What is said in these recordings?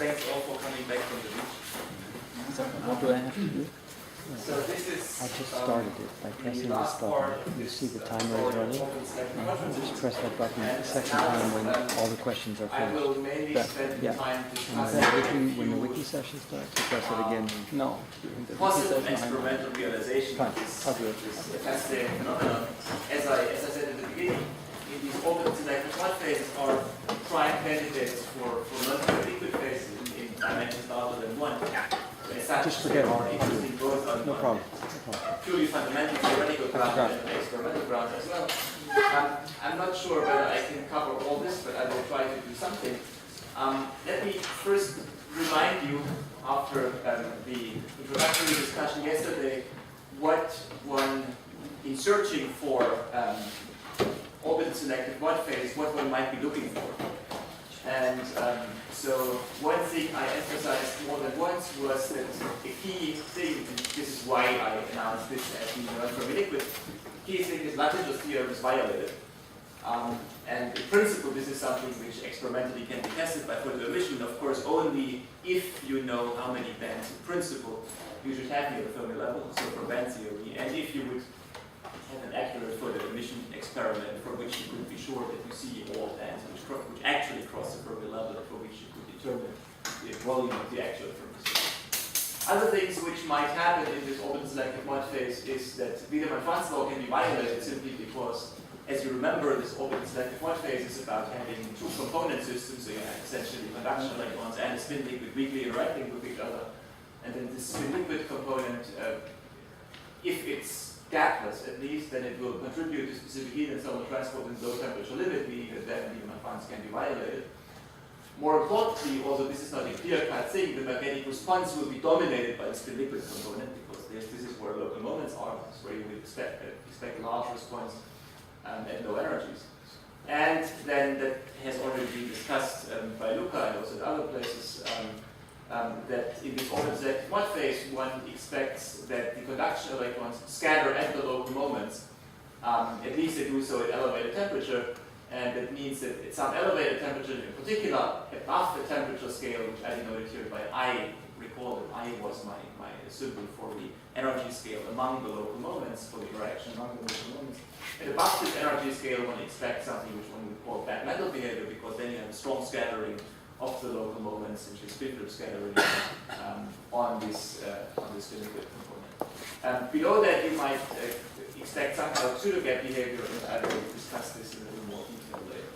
thanks all for coming back from the beach. So what do I have to do? So this is I just started it by pressing this button. You see the timer is running. Just press that button the second time when all the questions are I will finished. mainly That, spend yeah. time And discussing when the wiki session starts, you press it again. No. During the wiki positive session, experimental realization Fine. of this I'll do it. fascinating phenomenon. As I said at the beginning, in these orbital-selective Mott phases are prime candidates for non-pure liquid phases in dimensions larger than 1. As such, Just forget they it. are interesting both on No problem. purely fundamental theoretical grounds and experimental grounds as well. I'm not sure whether I can cover all this, but I will try to do something. Let me first remind you, after the introductory discussion yesterday, what one, in searching for orbital-selective Mott phase, what one might be looking for. And so one thing I emphasized more than once was that the key thing, and this is why I announced this as being non-fermi liquid, the key thing is Lagrange's theorem is violated. And in principle, this is something which experimentally can be tested by photo emission, of course, only if you know how many bands in principle you should have near the Fermi level, so for band theory, and if you would have an accurate photo emission experiment for which you could be sure that you see all bands which actually cross the Fermi level, for which you could determine the volume of the actual Fermi space. Other things which might happen in this orbital-selective Mott phase is that Wiedemann-Franz law can be violated simply because, as you remember, this orbital-selective Mott phase is about having two component systems, so you have essentially conduction electrons and a spin liquid weakly interacting with each other. And then this spin liquid component, if it's gapless at least, then it will contribute to specific heat and thermal transport in low temperature limit, meaning that then Wiedemann-Franz can be violated. More importantly, although this is not a clear-cut thing, the magnetic response will be dominated by the spin liquid component, because this is where local moments are. This is where you would expect a large response at low energies. And then that has already been discussed by Luca and also at other places, that in this orbital-selective Mott phase, one expects that the conduction electrons scatter at the local moments. At least they do so at elevated temperature, and that means that at some elevated temperature, in particular above the temperature scale, which I denoted here by I, recall that I was my symbol for the energy scale among the local moments, for the interaction among the local moments. And above this energy scale, one expects something which one would call bad metal behavior, because then you have a strong scattering of the local moments, which is spin-flip scattering on this liquid component. Below that, you might expect some kind of pseudo-gap behavior, and I will discuss this in a little more detail later.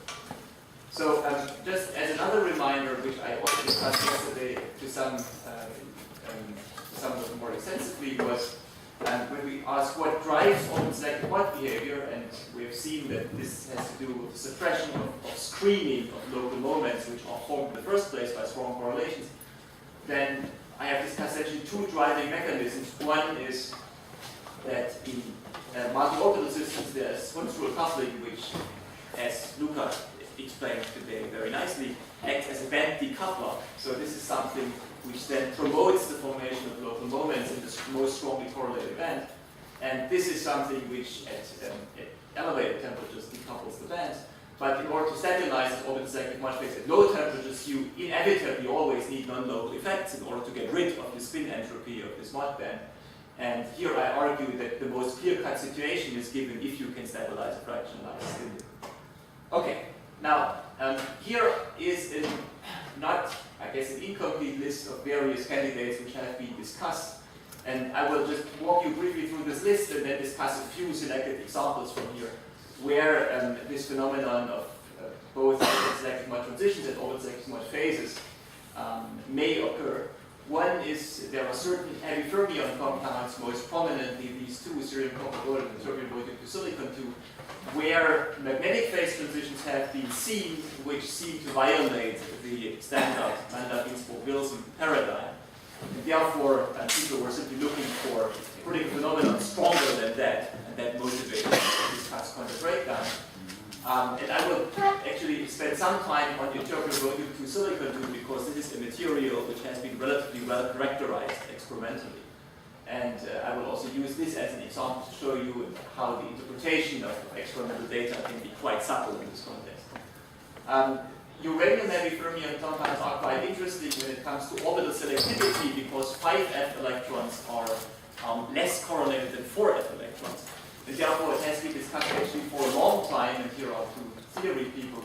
So, just as another reminder, which I also discussed yesterday to somewhat more extensively, was when we ask what drives orbital-selective Mott behavior, and we have seen that this has to do with the suppression of screening of local moments, which are formed in the first place by strong correlations, then I have discussed actually two driving mechanisms. One is that in multi-orbital systems there is one-through coupling, which, as Luca explained today very nicely, acts as a band decoupler. So this is something which then promotes the formation of local moments in the most strongly correlated band. And this is something which at elevated temperatures decouples the bands. But in order to stabilize this orbital-selective Mott phase at low temperatures, you inevitably always need non-local effects in order to get rid of the spin entropy of this Mott band. And here I argue that the most clear-cut situation is given if you can stabilize a fractionalized spin. Okay, now here is not, I guess, an incomplete list of various candidates which have been discussed. And I will just walk you briefly through this list and then discuss a few selected examples from here, where this phenomenon of both orbital-selective Mott transitions and orbital-selective Mott phases may occur. One is there are certain heavy fermion compounds, most prominently these two, cerium copper and terbium Vojta to silicon 2, where magnetic phase transitions have been seen, which seem to violate the standard Mandel-Ginzburg-Wilson paradigm. And therefore, people were simply looking for a particular phenomenon stronger than that, and that motivated to discuss quantum breakdown. And I will actually spend some time on the terbium Vojta to silicon 2, because this is a material which has been relatively well characterized experimentally. And I will also use this as an example to show you how the interpretation of experimental data can be quite subtle in this context. Uranium heavy fermion compounds are quite quite interesting when it comes to orbital selectivity, because 5f electrons are less correlated than 4f electrons. And therefore it has been discussed actually for a long time, and here are two theory people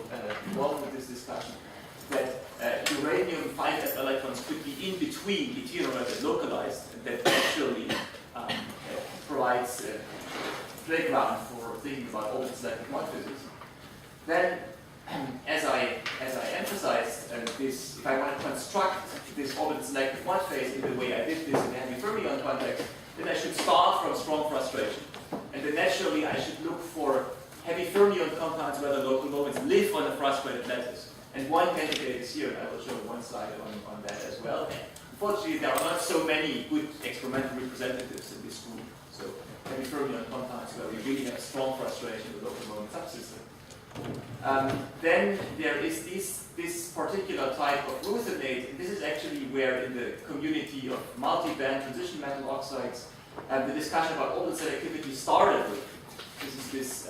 involved with this discussion, that uranium 5f electrons could be in between itinerant and localized, and that actually provides a playground for thinking about orbital-selective Mott physics. Then, as I emphasized, this, if I want to construct this orbital-selective Mott phase in the way I did this in the heavy fermion context, then I should start from strong frustration. And then naturally I should look for heavy fermion compounds where the local moments live on a frustrated lattice. And one candidate is here, and I will show one slide on that as well. Unfortunately, there are not so many good experimental representatives in this group. So heavy fermion compounds where we really have strong frustration with local moment subsystem. Then there is this particular type of ruthenate, and this is actually where in the community of multi-band transition metal oxides, the discussion about orbital selectivity started with. This is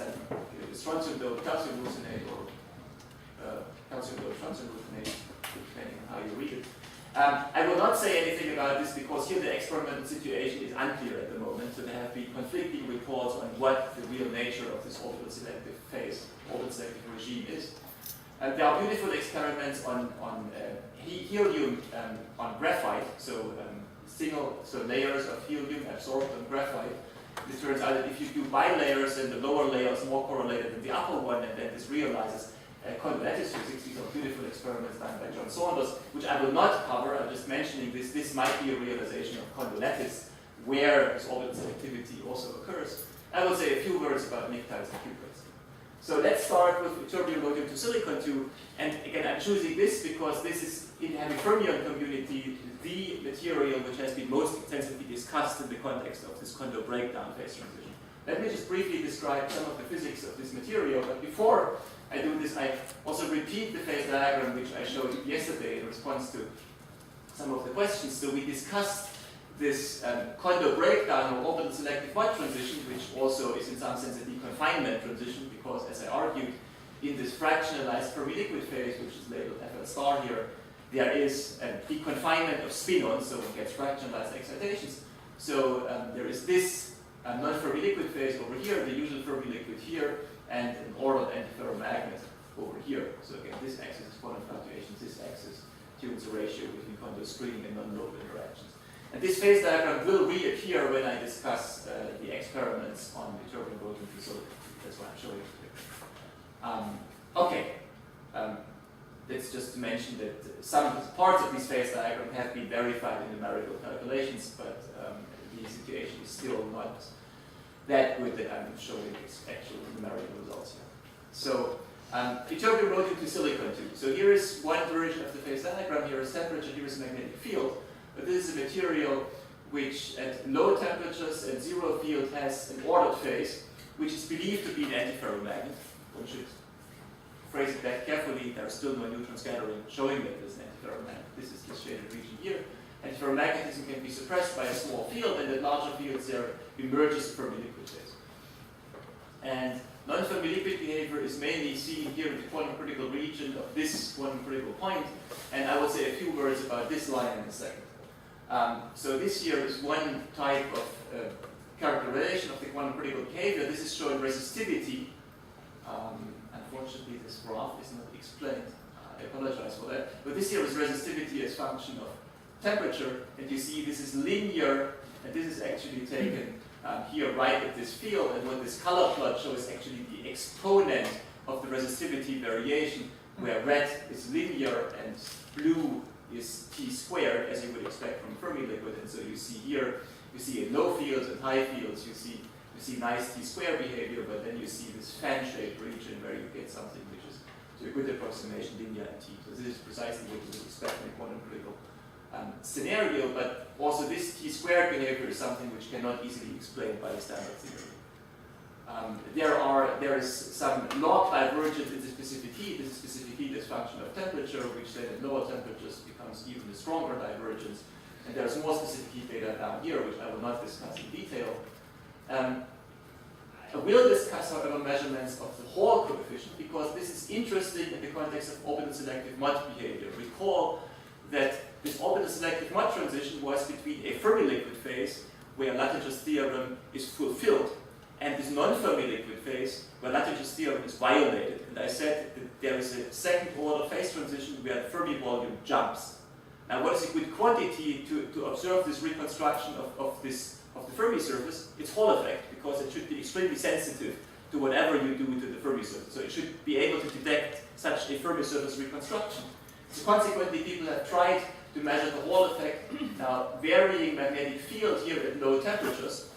this strontium doped calcium ruthenate, or calcium doped strontium ruthenate, depending on how you read it. I will not say anything about this because here the experimental situation is unclear at the moment, so there have been conflicting reports on what the real nature of this orbital selective phase, orbital selective regime is. There are beautiful experiments on helium on graphite, so layers of helium absorbed on graphite. It turns out that if you do bilayers, then the lower layer is more correlated than the upper one, and then this realizes quantum lattice physics. These are beautiful experiments done by John Saunders, which I will not cover. I'm just mentioning this. This might be a realization of quantum lattice where this orbital selectivity also occurs. I will say a few words about pnictides and cuprides. So let's start with ytterbium rhodium to silicon 2. And again, I'm choosing this because this is, in the heavy fermion community, the material which has been most extensively discussed in the context of this Kondo breakdown phase transition. Let me just briefly describe some of the physics of this material, but before I do this, I also repeat the phase diagram which I showed yesterday in response to some of the questions. So we discussed this Kondo breakdown or orbital selective Mott transition, which also is in some sense a deconfinement transition, because as I argued, in this fractionalized fermi-liquid phase, which is labeled FL star here, there is a deconfinement of spin-ons, so it gets fractionalized excitations. So there is this non-fermi-liquid phase over here, the usual fermi-liquid here, and an ordered antiferromagnet over here. So again, this axis is quantum fluctuations, this axis tunes the ratio between Kondo screening and non-local interactions. And this phase diagram will reappear when I discuss the experiments on ytterbium rhodium to silicon. That's why I'm showing it here. That's just to mention that some parts of this phase diagram have been verified in numerical calculations, but the situation is still not that good that I'm showing actual numerical results here. So ytterbium rhodium to silicon 2. So here is one version of the phase diagram. Here is temperature, here is magnetic field. But this is a material which at low temperatures and zero field has an ordered phase, which is believed to be an antiferromagnet. One should phrase it back carefully. There is still no neutron scattering showing that there's an antiferromagnet. This is the shaded region here. Antiferromagnetism can be suppressed by a small field, and at larger fields there emerges a fermi-liquid phase. And non-fermi-liquid behavior is mainly seen here in the quantum critical region of this quantum critical point, and I will say a few words about this line in a second. So this here is one type of characterization of the quantum critical behavior. This is showing resistivity. Unfortunately, this graph is not explained. I apologize for that. But this here is resistivity as function of temperature, and you see this is linear, and this is actually taken here right at this field, and what this color plot shows actually the exponent of the resistivity variation, where red is linear and blue is t squared, as you would expect from Fermi liquid. And so you see here, you see in low fields and high fields, you see nice t square behavior, but then you see this fan-shaped region where you get something which is, to a good approximation, linear and t. So this is precisely what you would expect in a quantum critical scenario, but also this t squared behavior is something which cannot easily be explained by the standard theory. There is some log divergence in the specific heat. This is specific heat as function of temperature, which then at lower temperatures becomes even a stronger divergence. And there's more specific heat data down here, which I will not discuss in detail. I will discuss, however, measurements of the Hall coefficient, because this is interesting in the context of orbital selective Mott behavior. Recall that this orbital-selective Mott transition was between a Fermi liquid phase, where Luttiger's theorem is fulfilled, and this non-Fermi liquid phase, where Luttiger's theorem is violated. And I said that there is a second-order phase transition where the Fermi volume jumps. Now, what is a good quantity to observe this reconstruction of the Fermi surface? It's Hall effect, because it should be extremely sensitive to whatever you do to the Fermi surface. So it should be able to detect such a Fermi surface reconstruction. So consequently, people have tried to measure the Hall effect. Now, varying magnetic field here at low temperatures.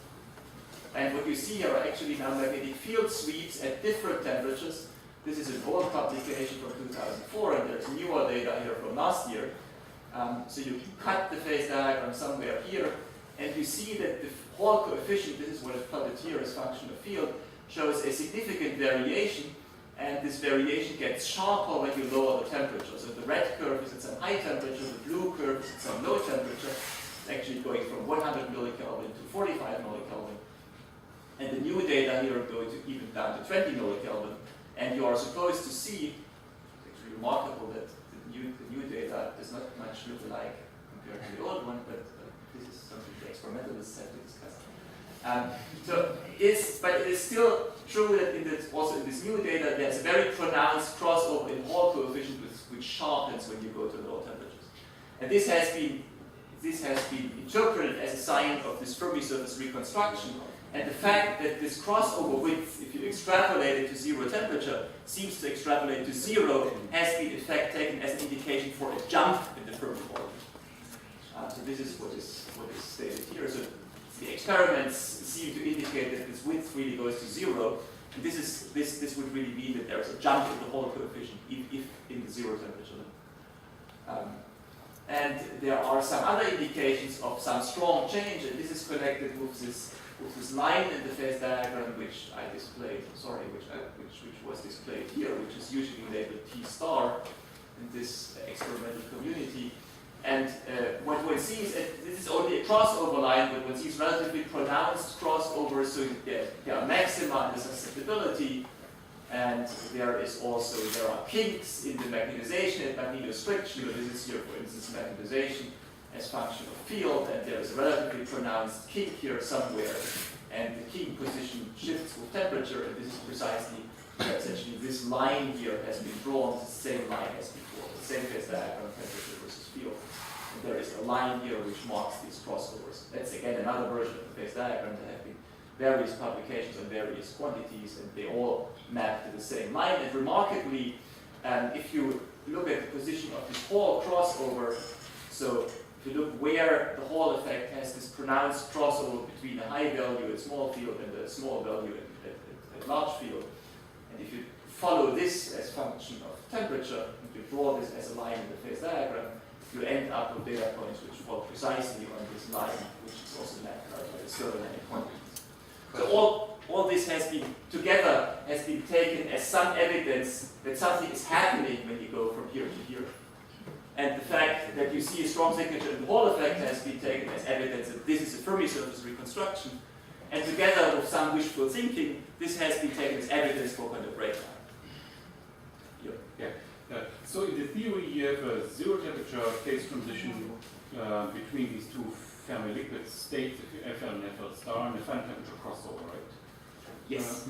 And what you see here are actually now magnetic field sweeps at different temperatures. This is an old publication from 2004, and there's newer data here from last year. So you cut the phase diagram somewhere here, and you see that the Hall coefficient, this is what is plotted here as function of field, shows a significant variation, and this variation gets sharper when you lower the temperature. So the red curve is at some high temperature, the blue curve is at some low temperature. It's actually going from 100 millikelvin to 45 millikelvin. And the new data here go to even down to 20 millikelvin. And you are supposed to see, it's actually remarkable that the new data does not much look alike compared to the old one, but this is something the experimentalists have to discuss. But it is still true that also in this new data, there's a very pronounced crossover in Hall coefficient, which sharpens when you go to lower temperatures. And this has been interpreted as a sign of this Fermi surface reconstruction. And the fact that this crossover width, if you extrapolate it to 0 temperature, seems to extrapolate to 0, has been in fact taken as an indication for a jump in the Fermi volume. So this is what is stated here. So the experiments seem to indicate that this width really goes to 0, and this would really mean that there is a jump in the Hall coefficient if in the 0 temperature. And there are some other indications of some strong change, and this is connected with this line in the phase diagram which I displayed, which was displayed here, which is usually labeled T star in this experimental community. And what one sees, this is only a crossover line, but one sees relatively pronounced crossovers, so there are maxima in the susceptibility, and there are kinks in the magnetization and magnetostriction. So this is here, for instance, magnetization as function of field, and there is a relatively pronounced kink here somewhere, and the kink position shifts with temperature, and this is precisely, essentially this line here has been drawn, the same line as before, the same phase diagram, temperature versus field. And there is a line here which marks these crossovers. That's again another version of the phase diagram. There have been various publications on various quantities, and they all map to the same line. And remarkably, if you look at the position of this Hall crossover, so if you look where the Hall effect has this pronounced crossover between a high value at small field and a small value at large field, and if you follow this as function of temperature, and you draw this as a line in the phase diagram, you end up with data points which fall precisely on this line, which is also mapped out by the thermodynamic quantities. So all this has been taken as some evidence that something is happening when you go from here to here. And the fact that you see a strong signature in the Hall effect has been taken as evidence that this is a Fermi surface reconstruction. And together with some wishful thinking, this has been taken as evidence for quantum breakdown. Yeah. So in the theory, you have a 0 temperature phase transition between these two Fermi liquid states, FL and FL star, and a final temperature crossover, right? Yes.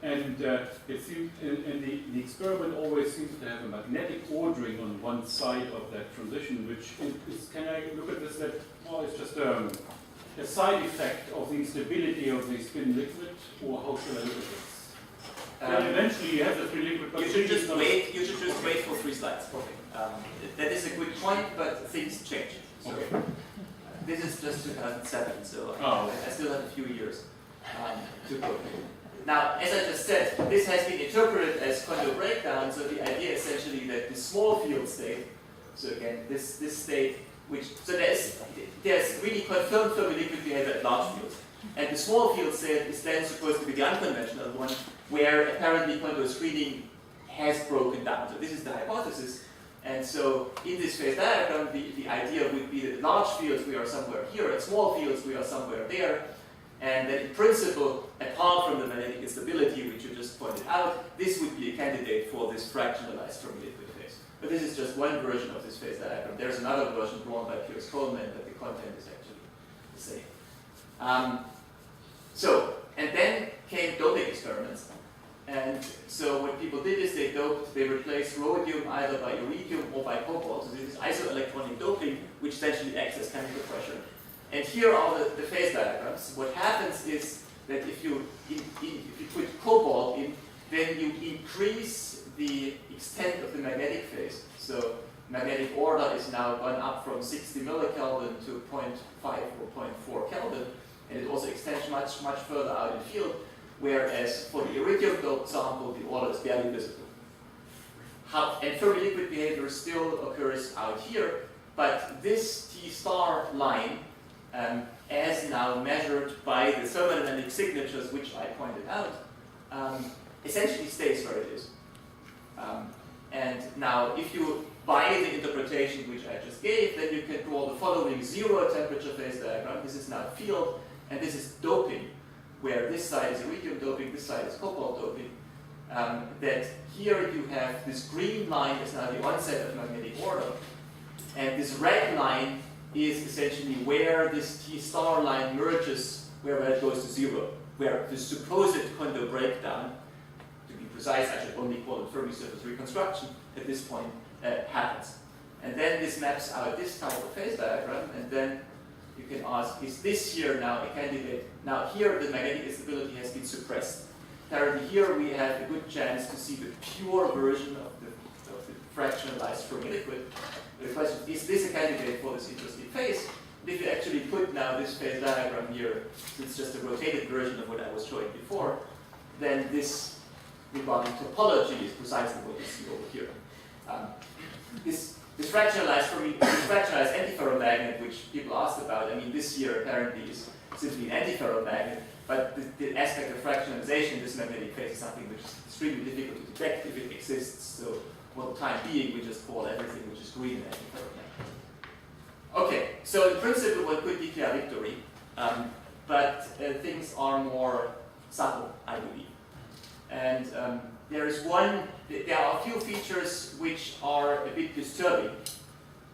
And it seems, and the experiment always seems to have a magnetic ordering on one side of that transition, which is, can I look at this that, well, it's just a side effect of the instability of the spin liquid, or how should I look at this? And eventually you have the free liquid, but you should just wait for 3 slides. Okay. That is a good point, but things change. So okay. This is just 2007, so I still have a few years to go. Now, as I just said, this has been interpreted as quantum breakdown, so the idea essentially that the small field state, so again, this state, so there's really confirmed Fermi liquid behavior at large fields. And the small field state is then supposed to be the unconventional one, where apparently quantum screening has broken down. So this is the hypothesis. And so in this phase diagram, the idea would be that at large fields we are somewhere here, at small fields we are somewhere there, and that in principle, apart from the magnetic instability which you just pointed out, this would be a candidate for this fractionalized Fermi liquid phase. But this is just one version of this phase diagram. There's another version drawn by Piers Coleman, but the content is actually the same. And then came doping experiments. And so what people did is they replaced rhodium either by iridium or by cobalt. So this is isoelectronic doping, which essentially acts as chemical pressure. And here are the phase diagrams. What happens is that if you put cobalt in, then you increase the extent of the magnetic phase. So magnetic order is now gone up from 60 millikelvin to 0.5 or 0.4 Kelvin, and it also extends much further out in field. Whereas for the iridium doped sample, the order is barely visible. And fermi-liquid behavior still occurs out here, but this T star line, as now measured by the thermodynamic signatures which I pointed out, essentially stays where it is. And now if you buy the interpretation which I just gave, then you can draw the following zero temperature phase diagram. This is now field, and this is doping, where this side is iridium doping, this side is cobalt doping. That here you have this green line is now the onset of magnetic order, and this red line is essentially where this T star line merges, where it goes to zero, where the supposed Kondo breakdown, to be precise, I should only call it Fermi surface reconstruction, at this point happens. And then this maps out this type of phase diagram, and then you can ask, is this here now a candidate? Now here the magnetic instability has been suppressed. Apparently here we have a good chance to see the pure version of the fractionalized fermi liquid. The question is this a candidate for this interesting phase? And if you actually put now this phase diagram here, it's just a rotated version of what I was showing before, then this rebounding topology is precisely what you see over here. This fractionalized antiferromagnet, which people asked about, I mean, this here apparently is simply an antiferromagnet, but the aspect of fractionalization in this magnetic phase is something which is extremely difficult to detect if it exists. So for the time being, we just call everything which is green an antiferromagnet. Okay, so in principle, one could declare victory, but things are more subtle, I believe. And there are a few features which are a bit disturbing,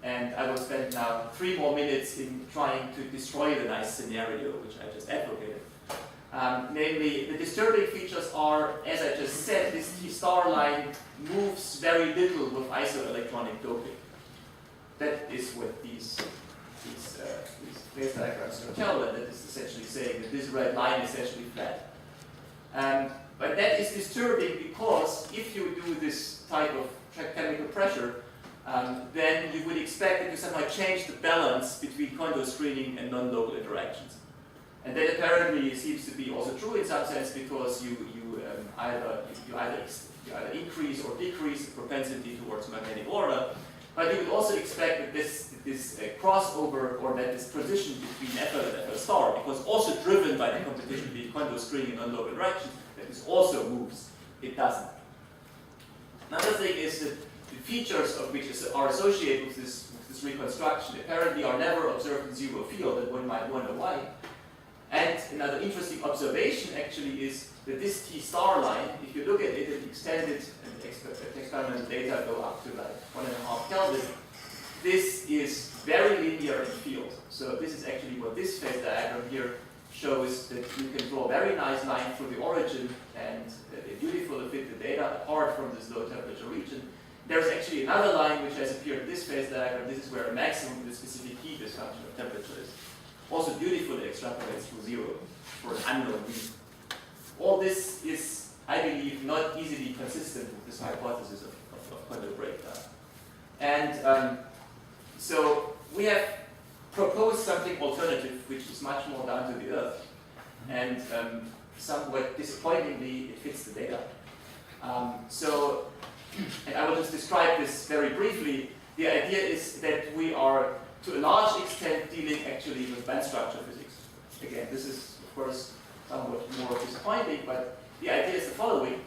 and I will spend now 3 more minutes in trying to destroy the nice scenario which I just advocated. Namely, the disturbing features are, as I just said, this T star line moves very little with isoelectronic doping. That is what these phase diagrams tell, and that is essentially saying that this red line is essentially flat. But that is disturbing because if you do this type of chemical pressure, then you would expect that you somehow change the balance between Kondo screening and non-local interactions. And that apparently seems to be also true in some sense because you either increase or decrease the propensity towards magnetic order, but you would also expect that this crossover or that this transition between FL and FL star, because also driven by the competition between Kondo screening and non-local interactions, that this also moves. It doesn't. Another thing is that the features of which are associated with this reconstruction apparently are never observed in zero field, and one might wonder why. And another interesting observation actually is that this T star line, if you look at it and extend it, and experimental data go up to like 1.5 Kelvin, this is very linear in field. So this is actually what this phase diagram here shows, that you can draw a very nice line through the origin and they beautifully fit the data apart from this low temperature region. There's actually another line which has appeared in this phase diagram. This is where a maximum of the specific heat is function of temperature is. Also beautifully extrapolates through zero for an unknown reason. All this is, I believe, not easily consistent with this hypothesis of Kondo breakdown. And so we have proposed something alternative, which is much more down to the earth. And somewhat disappointingly, it fits the data. And I will just describe this very briefly. The idea is that we are, to a large extent, dealing actually with band structure physics. Again, this is, of course, somewhat more disappointing, but the idea is the following.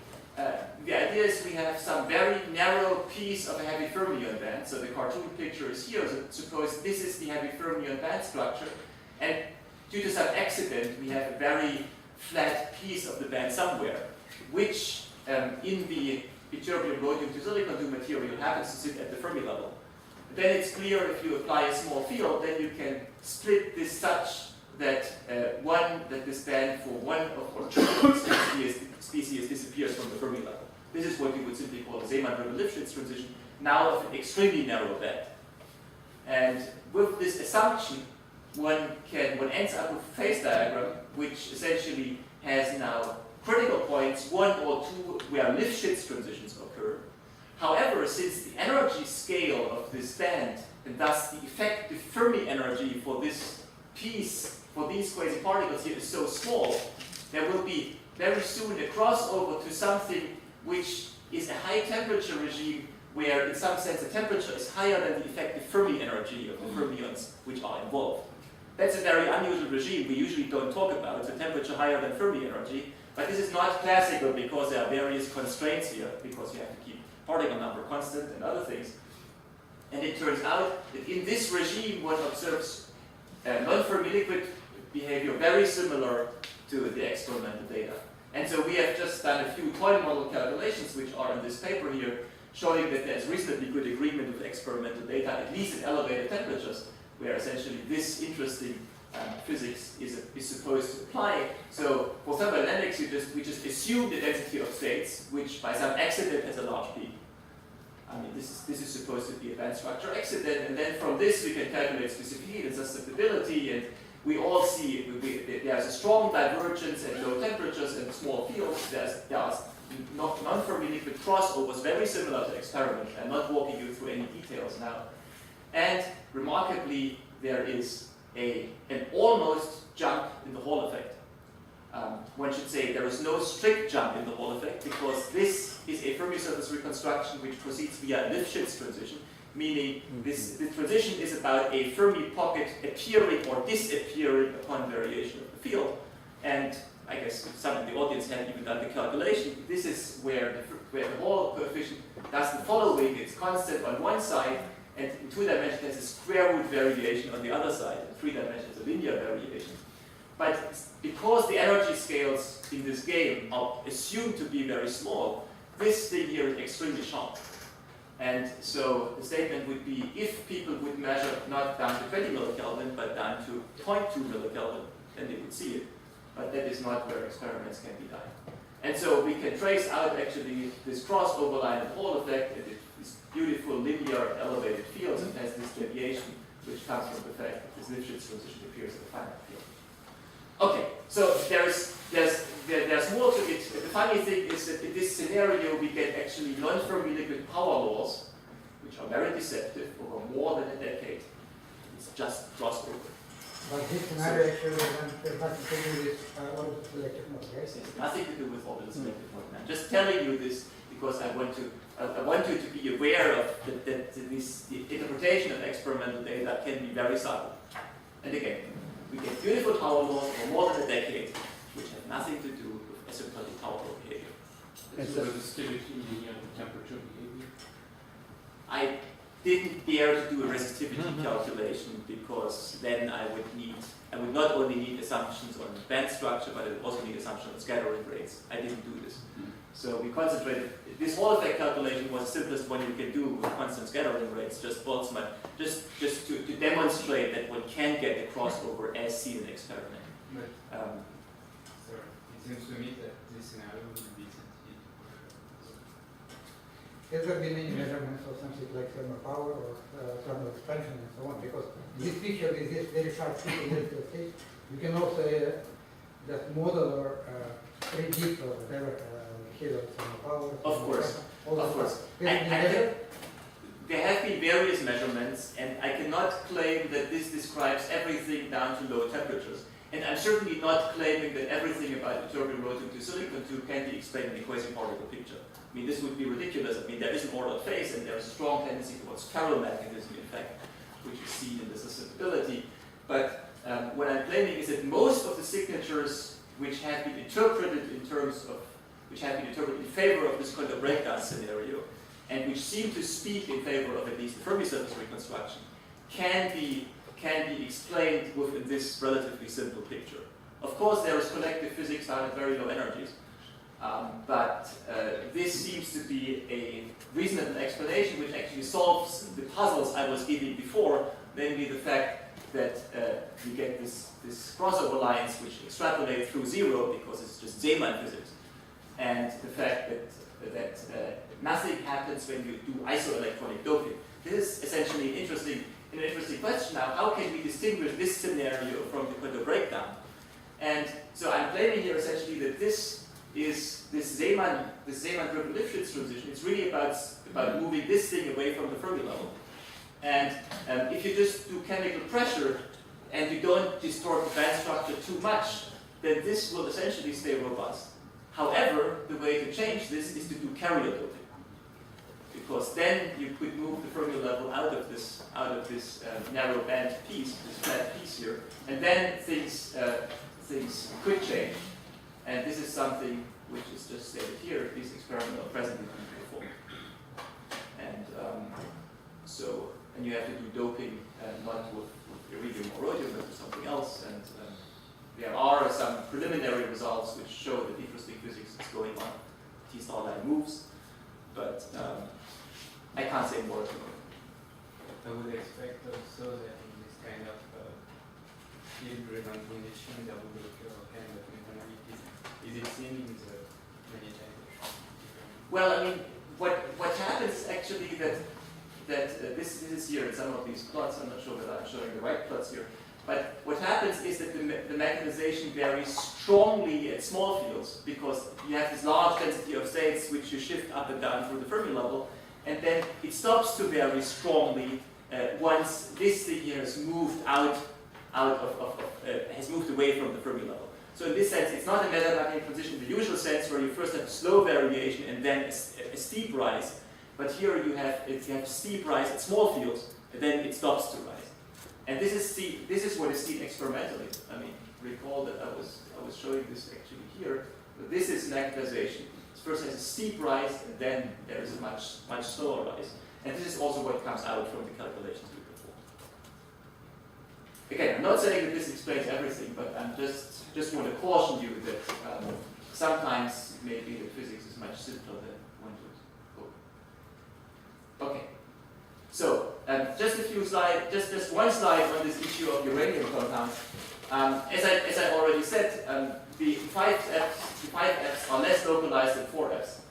The idea is we have some very narrow piece of a heavy fermion band. So the cartoon picture is here. So suppose this is the heavy fermion band structure. And due to some accident, we have a very flat piece of the band somewhere, which in the ytterbium, rhodium to silicon 2 material happens to sit at the Fermi level. Then it's clear if you apply a small field, then you can split this such that this band for one or two species disappears from the Fermi level. This is what you would simply call a Zeeman-Ribble-Lifshitz transition, now of an extremely narrow band. And with this assumption, one ends up with a phase diagram which essentially has now critical points, 1 or 2, where Lifshitz transitions occur. However, since the energy scale of this band, and thus the effective Fermi energy for this piece, for these quasi-particles here, is so small, there will be very soon a crossover to something which is a high temperature regime where in some sense the temperature is higher than the effective Fermi energy of the fermions which are involved. That's a very unusual regime we usually don't talk about. It's a temperature higher than Fermi energy, but this is not classical because there are various constraints here, because you have to keep particle number constant and other things. And it turns out that in this regime one observes non-Fermi liquid behavior very similar to the experimental data. And so we have just done a few toy model calculations which are in this paper here, showing that there's reasonably good agreement with experimental data, at least at elevated temperatures, where essentially this interesting physics is supposed to apply. So for thermodynamics, we just assume the density of states, which by some accident has a large peak. I mean, this is supposed to be a band structure accident, and then from this we can calculate specific heat and susceptibility, and we all see there's a strong divergence at low temperatures and small fields. There's non-Fermi liquid crossovers very similar to experiment. I'm not walking you through any details now. And remarkably, there is an almost jump in the Hall effect. One should say there is no strict jump in the Hall effect because this is a Fermi surface reconstruction which proceeds via a Lifshitz transition, meaning the transition is about a Fermi pocket appearing or disappearing upon variation of the field. And I guess some of the audience had even done the calculation. This is where the Hall coefficient does the following. It's constant on one side, and in 2 dimensions there's a square root variation on the other side. In 3 dimensions, a linear variation. But because the energy scales in this game are assumed to be very small, this thing here is extremely sharp. And so the statement would be, if people would measure not down to 20 millikelvin, but down to 0.2 millikelvin, then they would see it. But that is not where experiments can be done. And so we can trace out actually this crossover line of Hall effect, and these beautiful linear elevated fields, and has this deviation which comes from the fact that this Lifshitz transition appears in the finite field. Okay, so there's more to it. The funny thing is that in this scenario we get actually non-Fermi liquid power laws, which are very deceptive over more than a decade. It's just crossover. But this scenario actually has nothing to do with orbital-selective Mott, right? It has nothing to do with orbital-selective Mott. I'm just telling you this because I want you to be aware of that the interpretation of experimental data can be very subtle. And again, we get beautiful power laws for more than a decade, which have nothing to do with asymptotic power law behavior. It's a resistivity linear temperature behavior. I didn't dare to do a resistivity calculation because then I would not only need assumptions on band structure, but I would also need assumptions on scattering rates. I didn't do this. So we concentrated, this Hall effect calculation was the simplest one you can do with constant scattering rates, just Boltzmann, just to demonstrate that one can get a crossover as seen in experiment. Sorry, it seems to me that this scenario would be sensitive. Has there been any measurements of something like thermal power or thermal expansion and so on? Because this picture is this very sharp picture, you can also just model or predict or whatever behavior of thermal power. Of course, of course. There have been various measurements, and I cannot claim that this describes everything down to low temperatures. And I'm certainly not claiming that everything about ytterbium, rhodium to silicon 2 can be explained in the quasi-particle picture. I mean, this would be ridiculous. I mean, there is an ordered phase, and there is a strong tendency towards ferromagnetism, in fact, which is seen in the susceptibility. But what I'm claiming is that most of the signatures which have been interpreted in favor of this quantum breakdown scenario, and which seem to speak in favor of at least the Fermi surface reconstruction, can be explained within this relatively simple picture. Of course, there is collective physics down at very low energies, But this seems to be a reasonable explanation which actually solves the puzzles I was giving before, namely the fact that you get this crossover lines which extrapolate through zero because it's just Zeeman physics, and the fact that nothing happens when you do isoelectronic doping. This is essentially an interesting question now. How can we distinguish this scenario from the quantum breakdown? And so I'm claiming here essentially that this Zeeman-driven Lifshitz transition. It's really about moving this thing away from the Fermi level. And if you just do chemical pressure and you don't distort the band structure too much, then this will essentially stay robust. However, the way to change this is to do carrier doping, because then you could move the Fermi level out of this narrow band piece, this flat piece here, and then things could change. And this is something which is just stated here. These experiments are presently being performed, and and you have to do doping not with iridium or rhodium, but with something else. And there are some preliminary results which show that interesting physics is going on. T-star line moves, but I can't say more at the moment. I would expect also that in this kind of field-driven condition, there will be a kind of mechanism. Is it seen in the monetization? Well, I mean, what happens is actually that this is here in some of these plots. I'm not sure that I'm showing the right plots here. But what happens is that the mechanization varies strongly at small fields, because you have this large density of states which you shift up and down through the Fermi level, and then it stops to vary strongly once this thing here has moved has moved away from the Fermi level. So in this sense, it's not a metamagnetic transition in the usual sense, where you first have a slow variation and then a steep rise. But here you have steep rise at small fields, and then it stops to rise. And this is what is seen experimentally. I mean, recall that I was showing this actually here. But this is magnetization. It first has a steep rise, and then there is a much slower rise. And this is also what comes out from the calculations we performed. Again, I'm not saying that this explains everything, but I'm just want to caution you that sometimes maybe the physics is much simpler than one would hope. Okay. So, just a few slides, just one slide on this issue of uranium compounds. As I already said, the 5Fs are less localized than 4Fs,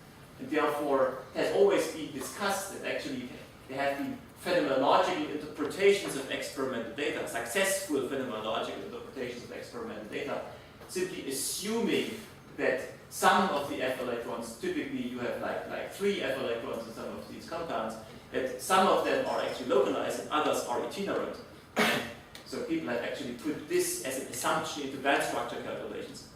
and therefore it has always been discussed that actually there have been phenomenological interpretations of experimental data, successful phenomenological interpretations of experimental data, simply assuming that some of the F electrons, typically you have like 3 F electrons in some of these compounds, that some of them are actually localized and others are itinerant. So people have actually put this as an assumption into band structure calculations.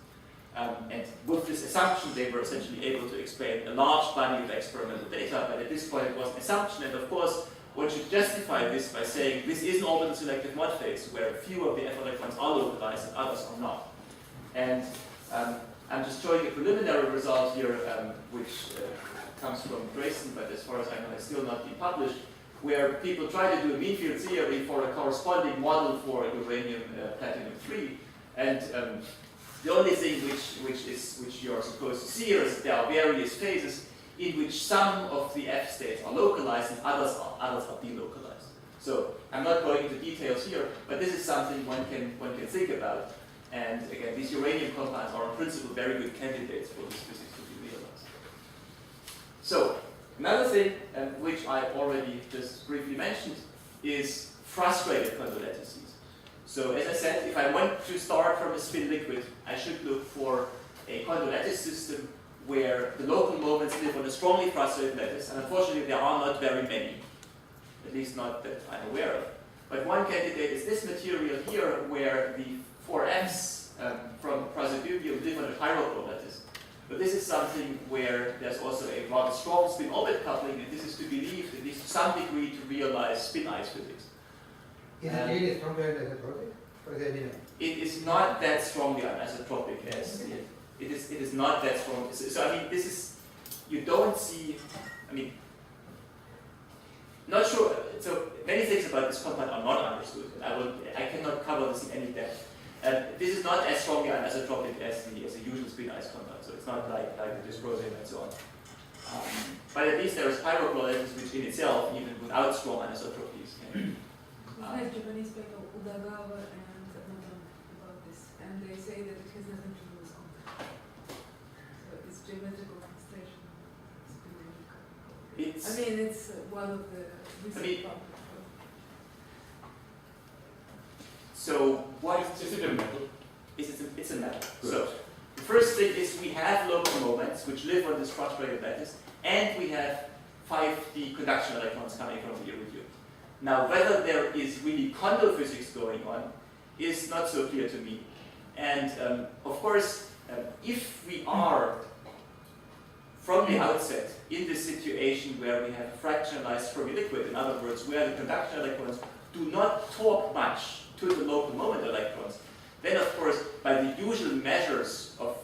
And with this assumption, they were essentially able to explain a large body of experimental data, but at this point it was an assumption, and of course, one should justify this by saying this is an orbital-selective Mott phase, where a few of the F electrons are localized and others are not. And I'm just showing a preliminary result here, which comes from Dresden, but as far as I know, it's still not been published, where people try to do a mean field theory for a corresponding model for uranium platinum-3, and the only thing which you're supposed to see here is that there are various phases in which some of the F states are localized and others are delocalized. So I'm not going into details here, but this is something one can think about. And again, these uranium compounds are in principle very good candidates for this physics to be realized. So another thing, which I already just briefly mentioned, is frustrated quantum lattices. So as I said, if I want to start from a spin liquid, I should look for a quantum lattice system where the local moments live on a strongly frustrated lattice, and unfortunately there are not very many, at least not that I'm aware of. But one candidate is this material here, where the 4Fs from praseodymium live on a chiral lattice. But this is something where there's also a rather strong spin-orbit coupling, and this is to believe, at least to some degree, to realize spin-ice physics. Is it really stronger anisotropic? Or is it It is not that strongly anisotropic as it is not that strong. So I mean, this is, you don't see, I mean, not sure. So many things about this compound are not understood, and I cannot cover this in any depth. This is not as strongly anisotropic as the usual spin ice compound, so it's not like the dysprosium and so on. But at least there is pyrochlorates, which in itself, even without strong anisotropies, can. There's Japanese paper, Udagawa and Madam about this, and they say that it has nothing to do with contact. So it's geometrical constellation. It's, I mean, it's one of the recent so what Is it a metal? it's a metal. Good. So the first thing is we have local moments which live on this frustrated lattice, and we have 5D conduction electrons coming from the iridium. Now, whether there is really Kondo physics going on is not so clear to me. And of course, if we are from the outset in this situation where we have a fractionalized Fermi liquid, in other words, where the conduction electrons do not talk much to the local moment electrons, then of course, by the usual measures of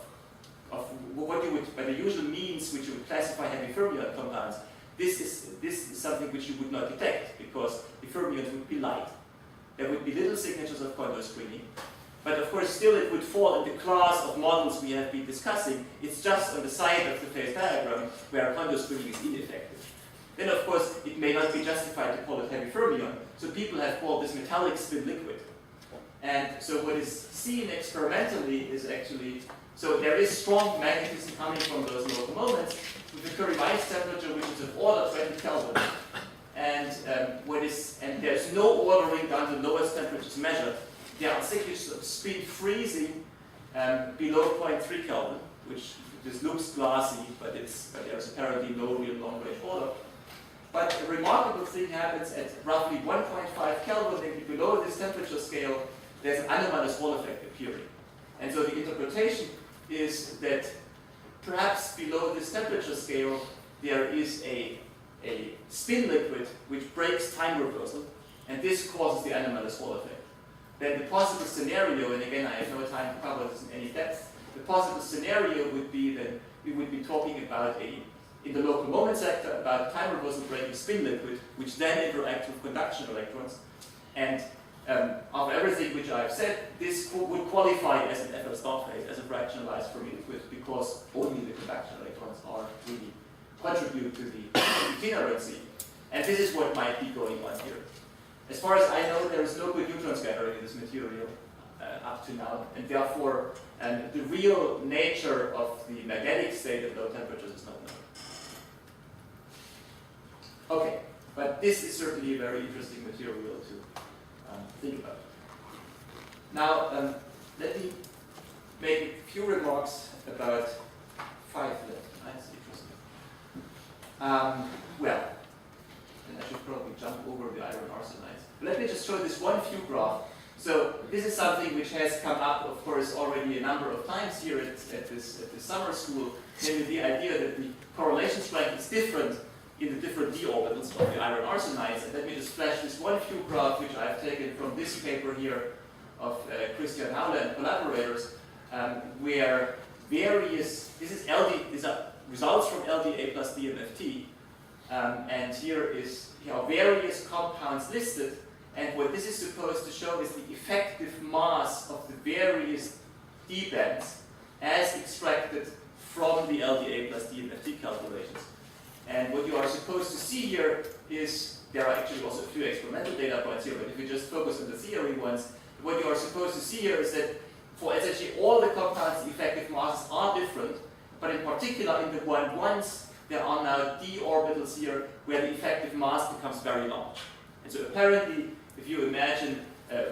what you would, by the usual means which you would classify heavy fermion compounds, this is something which you would not detect, because the fermions would be light. There would be little signatures of Kondo screening, but of course still it would fall in the class of models we have been discussing. It's just on the side of the phase diagram where Kondo screening is ineffective. Then of course it may not be justified to call it heavy fermion, so people have called this metallic spin liquid. And so what is seen experimentally is actually, so there is strong magnetism coming from those local moments with a Curie-Weiss temperature which is of order 20 Kelvin. And and there's no ordering down to lowest temperatures measured. There are signatures of spin freezing below 0.3 Kelvin, which this looks glassy, but there's apparently no real long-range order. But a remarkable thing happens at roughly 1.5 Kelvin, maybe below this temperature scale, there's an anomalous Hall effect appearing. And so the interpretation is that perhaps below this temperature scale, there is a spin liquid which breaks time reversal, and this causes the anomalous Hall effect. Then the possible scenario, and again I have no time to cover this in any depth, the possible scenario would be that we would be talking about in the local moment sector, about time reversal breaking spin liquid, which then interacts with conduction electrons. And of everything which I've said, this would qualify as an FL star phase, as a fractionalized Fermi liquid, because only the conduction electrons are really contribute to the itinerancy. And this is what might be going on here. As far as I know, there is no good neutron scattering in this material up to now, and therefore the real nature of the magnetic state at low temperatures is not known. Okay, but this is certainly a very interesting material to think about. Now, let me make a few remarks about 5 left. That's interesting. Well, and I should probably jump over the iron arsenides. Let me just show this one view graph. So this is something which has come up, of course, already a number of times here at this summer school, namely the idea that the correlation strength is different in the different d orbitals of the iron arsenides. And let me just flash this one view graph, which I've taken from this paper here of Christian Haule and collaborators, where various, these are results from LDA plus DMFT, and here are various compounds listed, and what this is supposed to show is the effective mass of the various D bands as extracted from the LDA plus DMFT calculations. And what you are supposed to see here is, there are actually also a few experimental data points here, but if you just focus on the theory ones, what you are supposed to see here is that for essentially all the compounds, the effective masses are different, but in particular in the 1-1s, there are now d orbitals here where the effective mass becomes very large. And so apparently, if you imagine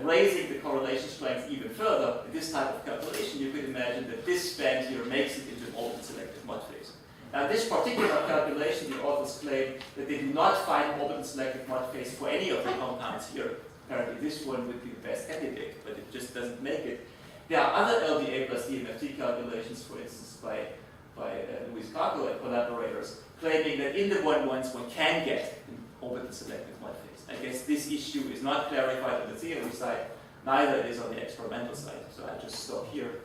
raising the correlation strength even further in this type of calculation, you could imagine that this band here makes it into an orbital-selective Mott phase. Now, in this particular calculation, the authors claim that they do not find orbital-selective Mott phase for any of the compounds here. Apparently, this one would be the best candidate, but it just doesn't make it. There are other LDA plus DMFT calculations, for instance, by Luis Carco and collaborators, claiming that in the 1-1s one can get an orbital-selective Mott phase. I guess this issue is not clarified on the theory side, neither it is on the experimental side. So I'll just stop here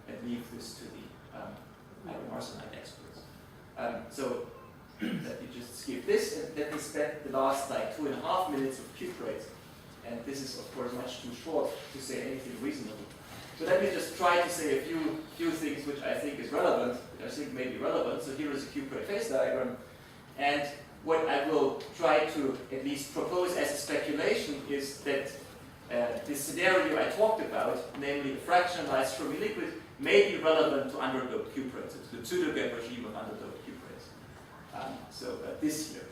and leave this to the iron arsenide experts. So let me just skip this and let me spend the last like 2.5 minutes of cuprates. And this is of course much too short to say anything reasonable. So let me just try to say a few things which I think is relevant, which I think may be relevant. So here is a cuprate phase diagram, and what I will try to at least propose as a speculation is that this scenario I talked about, namely a fractionalized fermi-liquid, may be relevant to underdoped cuprates, to the pseudo-gap regime of underdoped cuprates. This here.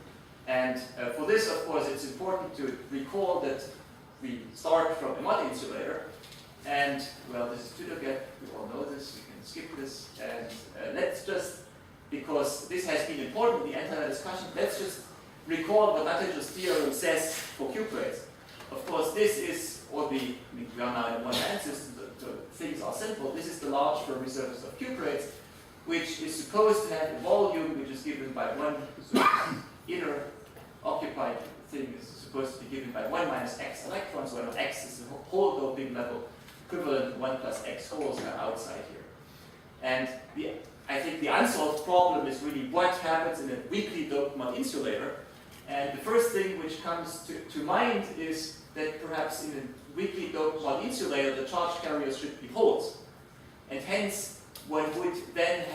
And for this, of course, it's important to recall that we start from a Mott insulator, and, well, this is pseudo-gap, we all know this, we can skip this, and let's just, because this has been important in the entire discussion, let's just recall what Lattiger's theorem says for cuprates. Of course, this is, we are now in one band system, so things are simple. This is the large Fermi surface of cuprates, which is supposed to have a volume which is given by one, so inner occupied thing is supposed to be given by 1 minus x electrons, where x is the whole doping level, equivalent to 1 plus x holes are outside here. And I think the unsolved problem is really what happens in a weakly doped Mott insulator. And the first thing which comes to mind is that perhaps in a weakly doped Mott insulator, the charge carriers should be holes. And hence, one would then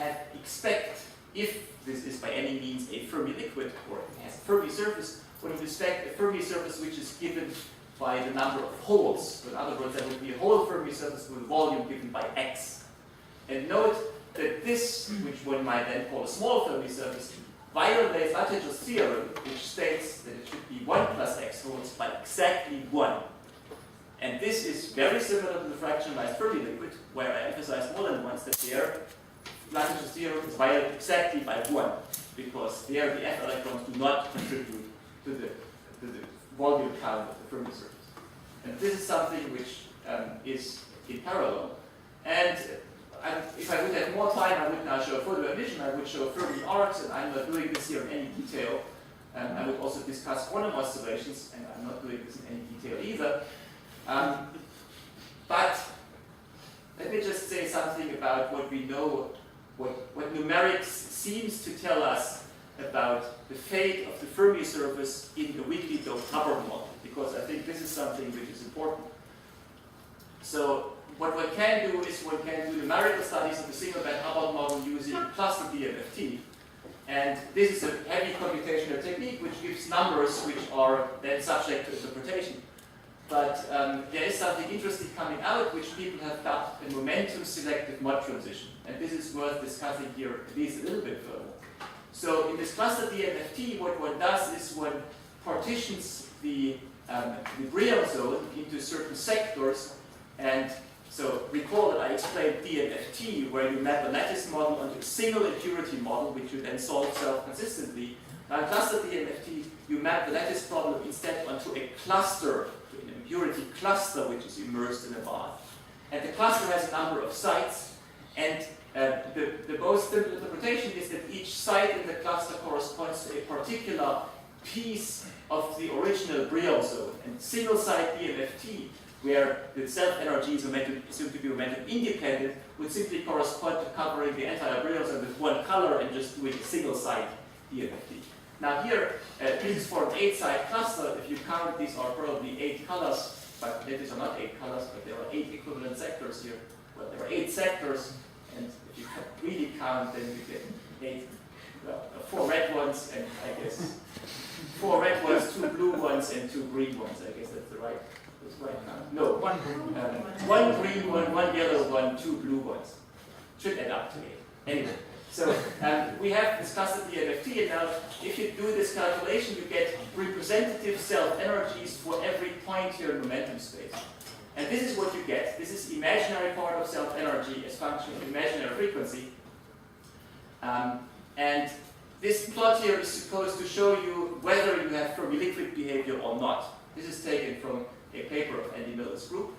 expect, if this is by any means a Fermi liquid, or it has a Fermi surface, one would expect a Fermi surface which is given by the number of holes. So in other words, there would be a whole Fermi surface with a volume given by x. And note that this, which one might then call a small Fermi surface, violates Lattiger's theorem, which states that it should be 1 plus x holes by exactly 1. And this is very similar to the fractionalized Fermi liquid, where I emphasized more than once that there, Lattiger's theorem is violated exactly by 1, because there the f electrons do not contribute to the volume count of the Fermi surface. And this is something which is in parallel. And if I would have more time, I would now show photo emission, I would show Fermi arcs, and I'm not doing this here in any detail. I would also discuss quantum oscillations, and I'm not doing this in any detail either. But let me just say something about what we know, what numerics seems to tell us about the fate of the Fermi surface in the weakly doped Hubbard model, because I think this is something which is important. So what one can do is one can do numerical studies of the single band Hubbard model using cluster DMFT. And this is a heavy computational technique which gives numbers which are then subject to interpretation. But there is something interesting coming out which people have dubbed a momentum-selective Mott transition. And this is worth discussing here at least a little bit further. So in this cluster DMFT, what one does is one partitions the Brion zone into certain sectors. And so recall that I explained DMFT, where you map a lattice model onto a single impurity model, which you then solve self-consistently. Now in cluster DMFT, you map the lattice problem instead onto a cluster, to an impurity cluster, which is immersed in a bath. And the cluster has a number of sites, and the most simple interpretation is that each site in the cluster corresponds to a particular piece of the original Brion zone. And single site DMFT, where the self-energy is assumed to be momentum independent, would simply correspond to covering the entire Brion zone with one color and just doing a single site DMFT. Now here, this is for an 8-site cluster. If you count, these are probably 8 colors, but these are not 8 colors, but there are 8 equivalent sectors here. Well, there are 8 sectors, and if you really count, then you get 8, well, 4 red ones, and I guess 4 red ones, 2 blue ones, and 2 green ones. I guess that's the right. No, one green one, 1 yellow one, 2 blue ones. Should add up to 8. Anyway, so we have discussed the DMFT, and now if you do this calculation, you get representative self-energies for every point here in momentum space. And this is what you get. This is imaginary part of self-energy as function of imaginary frequency. And this plot here is supposed to show you whether you have Fermi-liquid behavior or not. This is taken from a paper of Andy Miller's group.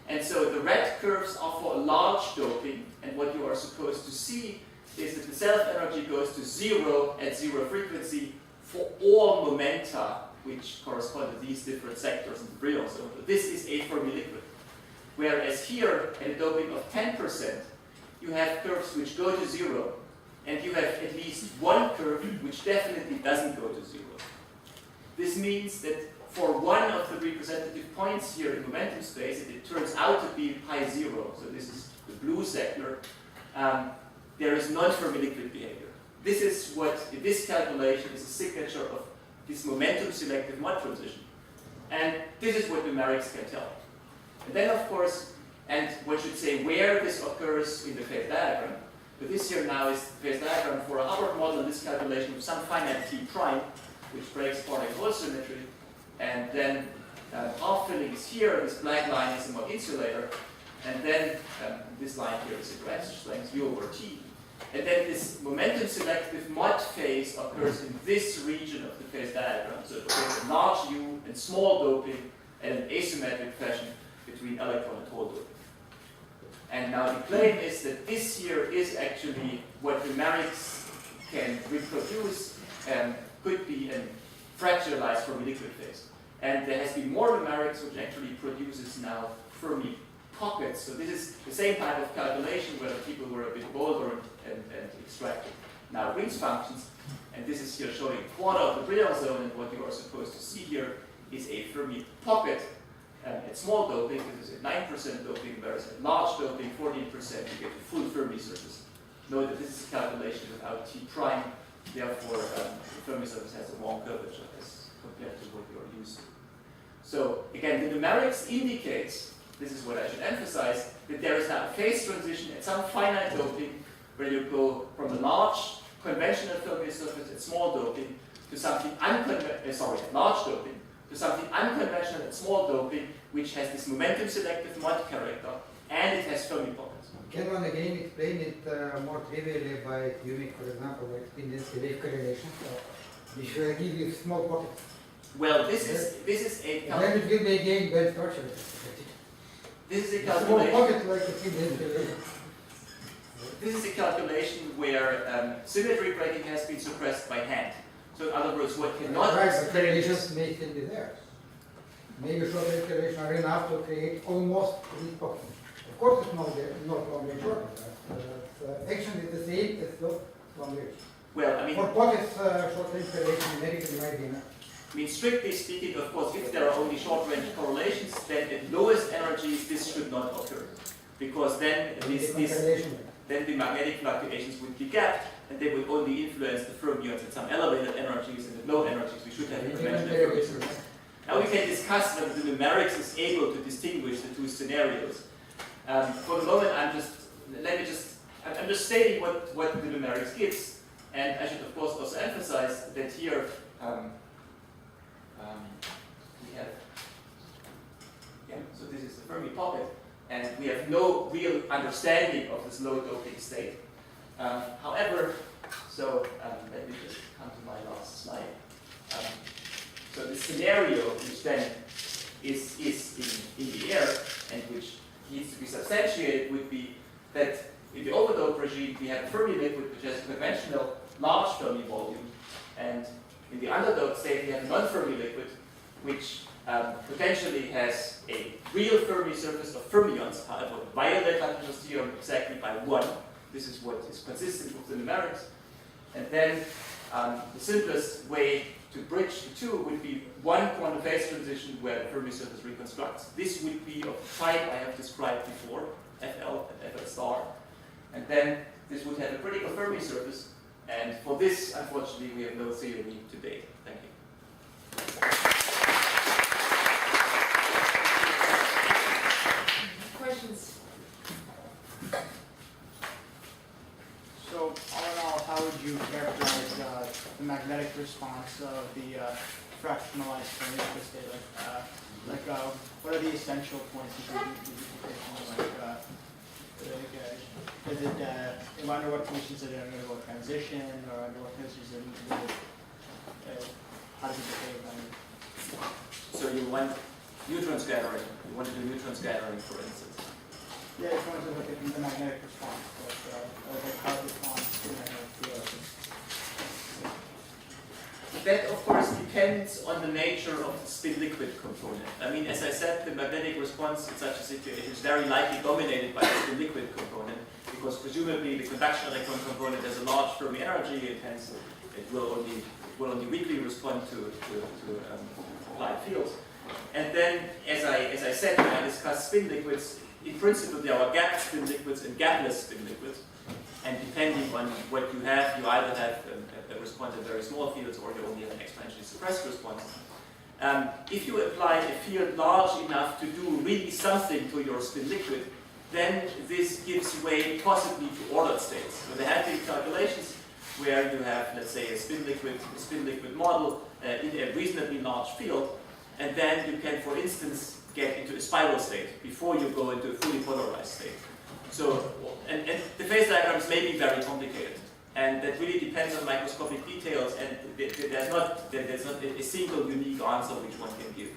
And so the red curves are for a large doping, and what you are supposed to see is that the self-energy goes to 0 at 0 frequency for all momenta which correspond to these different sectors in the Brion zone. So this is a Fermi-liquid. Whereas here, at a doping of 10%, you have curves which go to 0, and you have at least one curve which definitely doesn't go to 0. This means that for one of the representative points here in momentum space, and it turns out to be pi 0, so this is the blue sector, there is non-Fermi liquid behavior. This is what, this calculation is a signature of this momentum-selective Mott transition. And this is what numerics can tell. And then, of course, and one should say where this occurs in the phase diagram. But this here now is the phase diagram for a Hubbard model, this calculation of some finite T prime, which breaks particle symmetry. And then half filling is here, this black line is a Mott insulator. And then this line here is a branch length U over T. And then this momentum-selective Mott phase occurs in this region of the phase diagram. So it occurs in large U and small doping and an asymmetric fashion between electron and hole doping. And now the claim is that this here is actually what numerics can reproduce and could be a fractalized Fermi liquid phase. And there has been more numerics which actually produces now Fermi pockets. So this is the same type of calculation where the people were a bit bolder and extracted now rings functions. And this is here showing a quarter of the Brillouin zone, and what you are supposed to see here is a Fermi pocket at small doping. This is at 9% doping, whereas at large doping, 14%, you get a full Fermi surface. Note that this is a calculation without T prime, therefore the Fermi surface has a long curvature as compared to what you are used to. So again, the numerics indicates, this is what I should emphasize, that there is now a phase transition at some finite doping where you go from a large conventional Fermi surface at small doping to something large doping to something unconventional at small doping, which has this momentum-selective Mott character, and it has Fermi pockets. Can one again explain it more trivially by using, for example, like spin-density wave correlation? So which will give you small pockets. Well, this is a then it will be again band structure. this is a Small calculation. pocket like a spin-density wave. This is a calculation where symmetry breaking has been suppressed by hand. So in other words, what cannot Right, be but correlations may still be there. Maybe short wave correlation are enough to create almost these pockets. Of course, it's not long wave short. Action is the same as the long wave. well, I mean, For pockets, short range correlation numerically might be enough. I mean, strictly speaking, of course, if there are only short-range correlations, then at lowest energies this should not occur, because then then the magnetic fluctuations would be gapped, and they would only influence the fermions at some elevated energies, and at low energies we should have conventional fermions. Now we can discuss whether the numerics is able to distinguish the two scenarios. For the moment, I'm just stating what the numerics gives, and I should of course also emphasize that here we have, so this is the Fermi pocket, and we have no real understanding of this low doping state. However, let me just come to my last slide. So the scenario which then is in the air and which needs to be substantiated would be that in the overdope regime we have a Fermi liquid which has a conventional large Fermi volume, and in the underdope state we have a non-Fermi liquid which potentially has a real Fermi surface of fermions, however, violet Lagrange's theorem exactly by 1. This is what is consistent with the numerics. And then the simplest way to bridge the two would be one quantum phase transition where the Fermi surface reconstructs. This would be of the type I have described before, FL and FL star. And then this would have a critical Fermi surface. And for this, unfortunately, we have no theory to date. Thank you. Questions? So, all in all, how would you characterize the magnetic response of the fractionalized Fermi state? What are the essential points of the is it under what conditions is it undergo transition, or under what conditions is it how does it behave? So you want neutron scattering. You want to do neutron scattering, for instance. Yeah, I just wanted to look at the magnetic response, how it responds to magnetic field. That, of course, depends on the nature of the spin-liquid component. I mean, as I said, the magnetic response in such a situation is very likely dominated by the spin-liquid component, because presumably the conduction electron component has a large Fermi energy, and hence it will only weakly respond to applied fields. And then, as I said when I discussed spin liquids, in principle there are gapped spin liquids and gapless spin liquids. And depending on what you have, you either have a response in very small fields or you only have an exponentially suppressed response. If you apply a field large enough to do really something to your spin liquid, then this gives way possibly to ordered states. So there have been calculations where you have, let's say, a spin liquid model in a reasonably large field, and then you can, for instance, get into a spiral state before you go into a fully polarized state. So, and the phase diagrams may be very complicated, and that really depends on microscopic details, and there's not a single unique answer which one can give.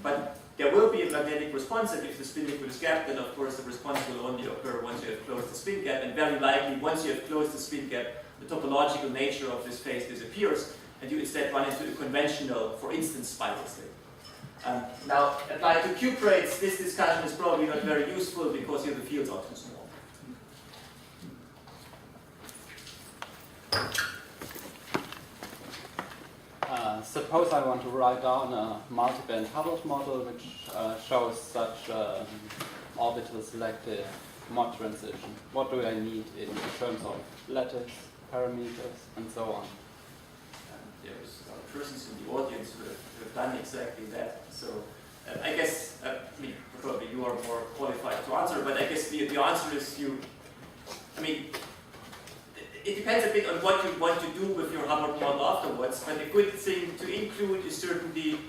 But there will be a magnetic response, and if the spin liquid is gapped, then of course the response will only occur once you have closed the spin gap, and very likely once you have closed the spin gap, the topological nature of this phase disappears, and you instead run into a conventional, for instance, spiral state. Now, applied to cuprates, this discussion is probably not very useful because here the fields are too small. Suppose I want to write down a multiband Hubbard model which shows such orbital-selective Mott transition. What do I need in terms of lattice, parameters, and so on? There's persons in the audience who have done exactly that. So I guess, probably you are more qualified to answer, but I guess the answer is it depends a bit on what you want to do with your Hubbard model afterwards, but a good thing to include is certainly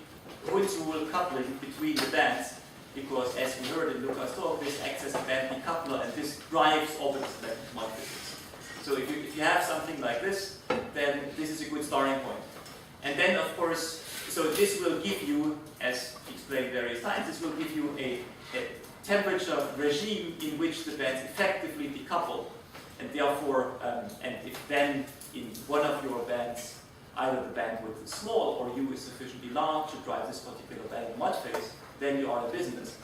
Hund's rule coupling between the bands, because as we heard in Luca's talk, this acts as a band decoupler, and this drives orbital-selective Mott physics. So if you have something like this, then this is a good starting point. And then, of course, so this will give you, as explained various times, this will give you a temperature regime in which the bands effectively decouple. And therefore, and if then in one of your bands, either the bandwidth is small or U is sufficiently large to drive this particular band in Mott phase, then you are in business.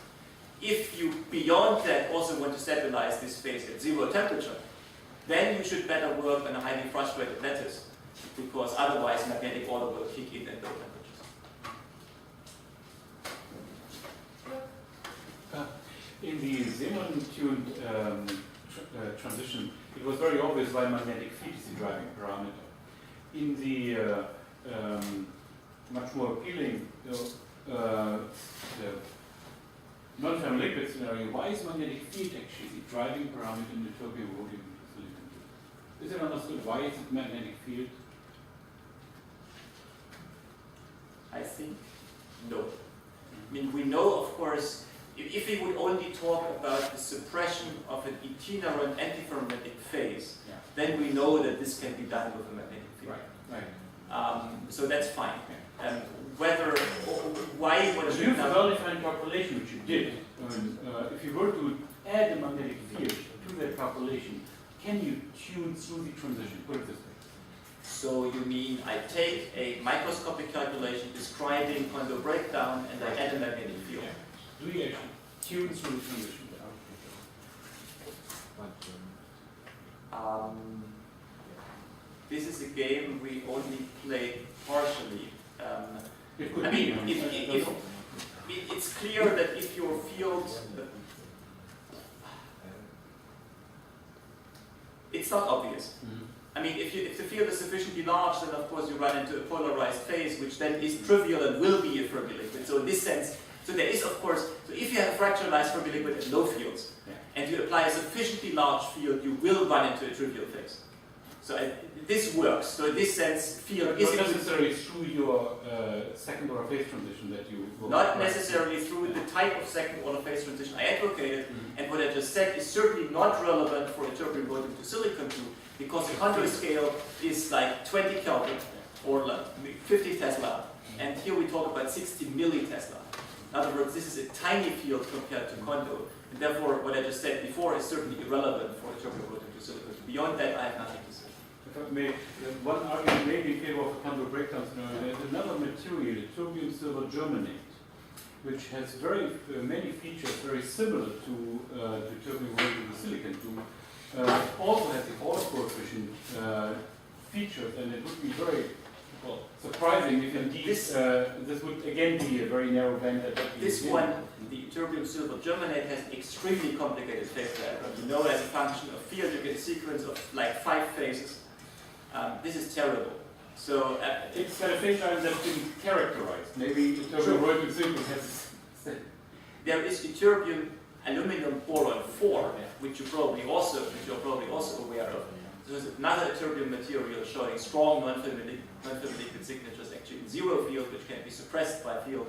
If you, beyond that, also want to stabilize this phase at 0 temperature, then you should better work on a highly frustrated lattice, because otherwise magnetic order will kick in at low temperatures. In the Zeeman-tuned transition, it was very obvious why magnetic field is the driving parameter. In the much more appealing non-ferrous liquid scenario, why is magnetic field actually the driving parameter in the turbine-rhodium silicon? Is it understood why is it magnetic field? I think no. We know, of course, if we would only talk about the suppression of an itinerant antiferrometric phase, then we know that this can be done with a magnetic field. Right. So that's fine. Why one But should you have a not... well-defined calculation, which you did. If you were to add a magnetic field to that calculation, can you tune through the transition? Put it this way. So you mean I take a microscopic calculation describing Kondo breakdown and I add a magnetic field? Do you actually tune through the transition? This is a game we only play partially. It could I be. mean, it's clear that if your field, it's not obvious. Mm-hmm. I mean, if the field is sufficiently large, then of course you run into a polarized phase, which then is trivial and will be a fermi liquid. So in this sense, so there is of course, so if you have a fractionalized fermi liquid at low fields, and you apply a sufficiently large field, you will run into a trivial phase. So this works. So in this sense, field is not necessarily through your second order phase transition that you will not necessarily through the type of second order phase transition I advocated, and what I just said is certainly not relevant for a turbine rhodium to silicon 2, because the Kondo scale is like 20 Kelvin or like 50 Tesla, and here we talk about 60 millitesla. In other words, this is a tiny field compared to Kondo, and therefore what I just said before is certainly irrelevant for a turbine rhodium to silicon 2. Beyond that, I have nothing to say. If I may, one argument may be in favor of a Kondo breakdown scenario. There's another material, terbium silver germanate, which has very many features very similar to terbium rhodium silicon 2. Also has the Hall coefficient features, and it would be very Well, surprising if indeed This- this would again be a very narrow band that would be This zero. one, the terbium silver germanate, has an extremely complicated phase diagram. You know, as a function of field, you get a sequence of like 5 phases. This is terrible. So It's got a phase diagram that's been characterized. Maybe the terbium Vojta single has. there is ytterbium aluminum boron 4, which you're probably also aware of. So there's another ytterbium material showing strong non-ferromagnetic signatures actually in zero field, which can be suppressed by field,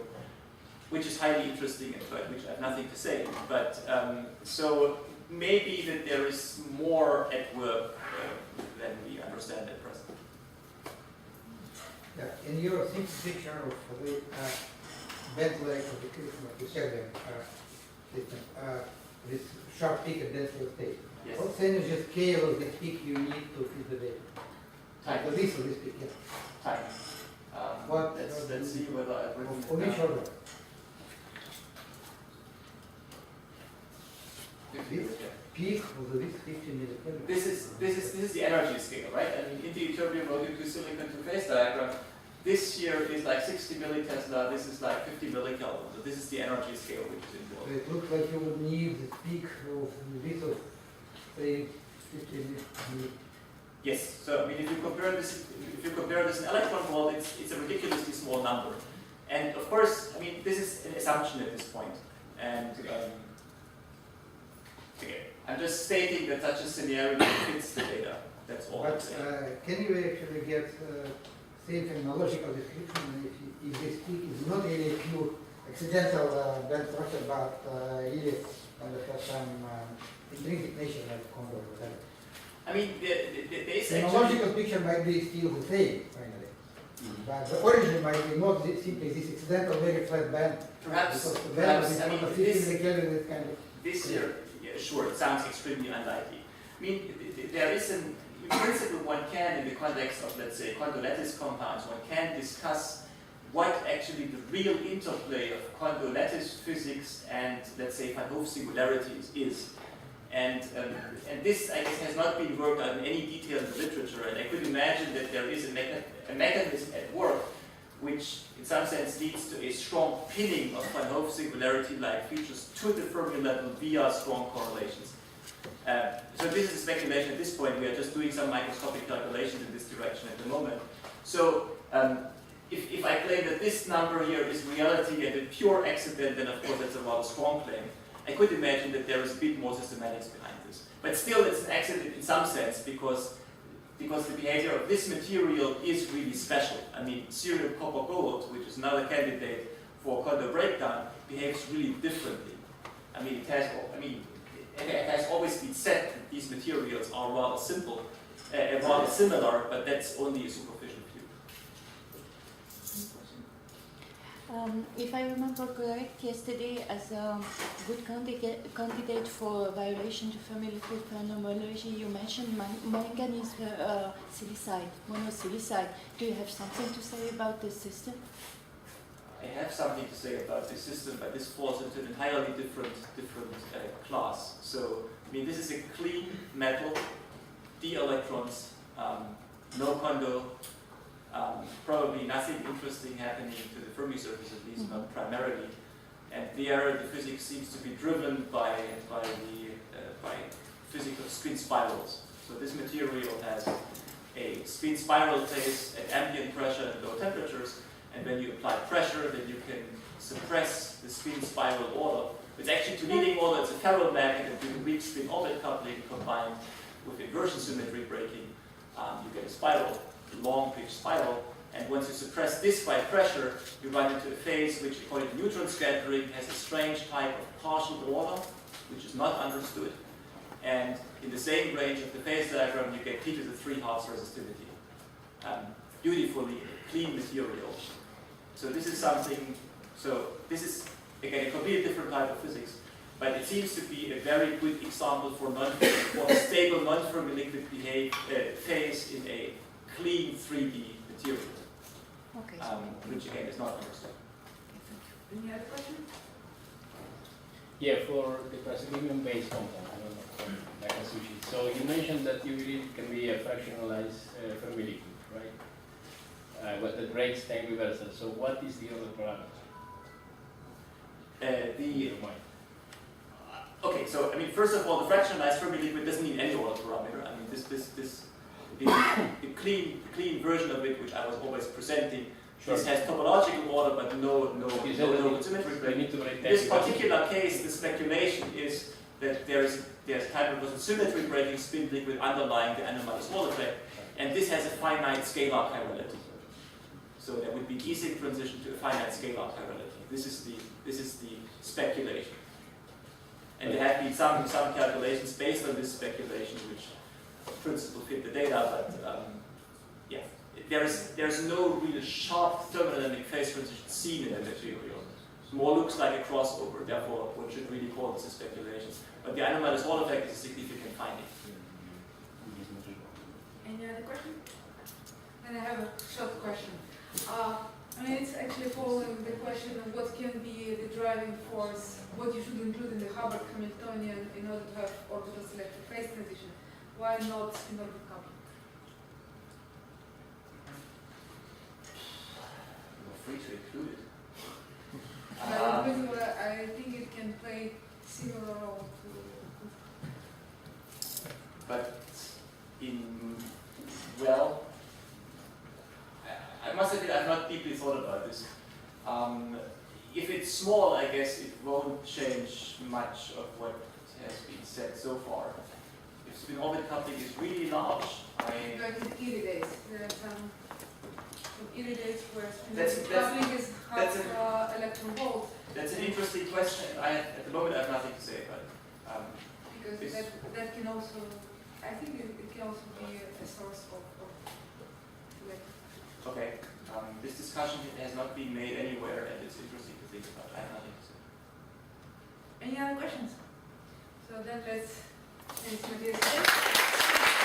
which is highly interesting and about which I have nothing to say. But so maybe that there is more at work than we understand at present. Yeah, in your sixth picture of the bent leg of the serbian system, this sharp peak at dense state. Yes. What energy scale of this peak you need to fit the data? Time. The least of this peak, yeah. Time. What, Let's see whether I've written Of it which down. order? 50 yeah. Peak of the least 15 millikelvin. This is the energy scale, right? I mean, in the ytterbium rhodium to silicon to phase diagram, this here is like 60 millitesla. This is like 50 millikelvin. So this is the energy scale which is So involved. it looks like you would need the peak of this of say 15 milli. Yes. So I mean, if you compare this in electron volt, it's a ridiculously small number. And of course, I mean, this is an assumption at this point. And okay, I'm just stating that such a scenario fits the data. That's all I'm But saying. can you actually get same technological description if this peak is not really pure accidental band structure, but really kind of has some intrinsic nature like condor or whatever? I mean, there is The actually. technological picture might be still the same, finally. But the origin might be not simply this accidental very flat band. Perhaps, Because the band perhaps, is I not mean, a 15 this, millikelvin is kind of. this here, yeah, sure, it sounds extremely unlikely. I mean, there is in principle, one can, in the context of, let's say, quantum lattice compounds, one can discuss what actually the real interplay of quantum lattice physics and, let's say, Van Hove singularities is. And this, I guess, has not been worked out in any detail in the literature, and I could imagine that there is a mechanism at work which, in some sense, leads to a strong pinning of Van Hove singularity-like features to the Fermi level via strong correlations. So this is a speculation at this point. We are just doing some microscopic calculations in this direction at the moment. So if I claim that this number here is reality and a pure accident, then of course that's a rather strong claim. I could imagine that there is a bit more systematics behind this. But still it's an accident in some sense because the behavior of this material is really special. I mean, cerium copper gold, which is another candidate for quantum breakdown, behaves really differently. I mean, it has always been said that these materials are rather simple, rather similar, but that's only a superficial view. If I remember correct, yesterday as a good candidate for violation to Fermi liquid phenomenology, you mentioned manganese silicide, monosilicide. Do you have something to say about this system? I have something to say about this system, but this falls into an entirely different class. So, I mean, this is a clean metal, d electrons, no condo, probably nothing interesting happening to the Fermi surface, at least not primarily. And there, the physics seems to be driven by physics of spin spirals. So this material has a spin spiral phase at ambient pressure and low temperatures. And when you apply pressure, then you can suppress the spin spiral order. It's actually to leading order, it's a ferromagnet, and with weak spin orbit coupling combined with inversion symmetry breaking, you get a spiral, long pitch spiral. And once you suppress this by pressure, you run into a phase which, according to neutron scattering, has a strange type of partial order, which is not understood. And in the same range of the phase diagram, you get P to the 3 halves resistivity. Beautifully clean material. So this is something, this is, again, a completely different type of physics, but it seems to be a very good example for a stable non-Fermi liquid phase in a clean 3D material, Okay. which again is not understood. Any other question? Yeah, for the praseodymium-based compound, I don't know, like a sushi. So you mentioned that you really can be a fractionalized Fermi liquid, right? but the rates take reversal. So what is the other parameter? Okay, so I mean, first of all, the fractionalized Fermi liquid doesn't need any order parameter. I mean, the clean version of it, which I was always presenting, this has topological order, but no symmetric break. In this particular case, the speculation is that there's kind of a symmetry breaking spin liquid underlying the anomalous Wall effect, and this has a finite scalar chirality. So there would be E-sig transition to a finite scalar chirality. This is the speculation. And there have been some calculations based on this speculation, which in principle fit the data, but yeah, there's no real sharp thermodynamic phase transition seen in the material. More looks like a crossover, therefore one should really call this a speculation. But the anomalous Wall effect is a significant finding. Any other question? Then I have a short question. I mean, it's actually following the question of what can be the driving force, what you should include in the Hubbard Hamiltonian in order to have orbital selective phase transition. Why not spin-orbit coupling? You're free to include it. In principle, I think it can play similar role to. But well, I must admit I've not deeply thought about this. If it's small, I guess it won't change much of what has been said so far. If spin-orbit coupling is really large, Like in iridates, there are some iridates where That's- spin-orbit coupling is that's half electron volt. that's an interesting question. At the moment I have nothing to say about it. Because This- that can also, I think it can also be a source of like, Okay, this discussion has not been made anywhere, and it's interesting to think about. I have nothing to say. any other questions? So then let's finish Matthias.